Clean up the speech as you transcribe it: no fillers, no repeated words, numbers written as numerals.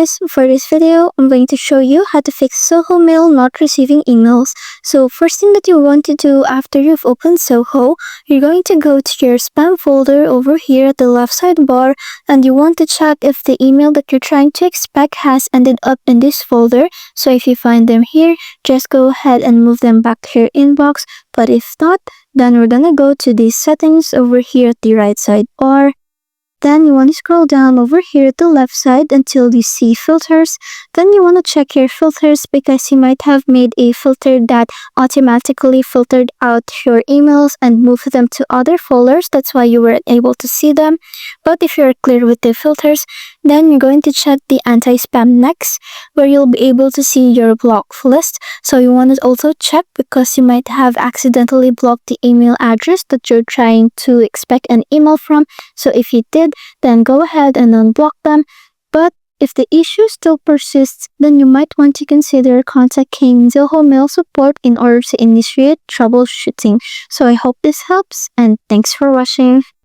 guys, for this video, I'm going to show you how to fix Zoho Mail not receiving emails. So first thing that you want to do after you've opened Zoho, you're going to go to your spam folder over here at the left sidebar, and you want to check if the email that you're trying to expect has ended up in this folder. So if you find them here, just go ahead and move them back to your inbox. But if not, then we're gonna go to the settings over here at the right side bar. Then you want to scroll down over here at the left side until you see filters. Then you want to check your filters because you might have made a filter that automatically filtered out your emails and moved them to other folders. That's why you weren't able to see them. But if you're clear with the filters, then you're going to check the anti-spam next, where you'll be able to see your blocked list. So you want to also check because you might have accidentally blocked the email address that you're trying to expect an email from. So if you did, then go ahead and unblock them. But if the issue still persists, then you might want to consider contacting Zoho Mail support in order to initiate troubleshooting. So I hope this helps, and thanks for watching.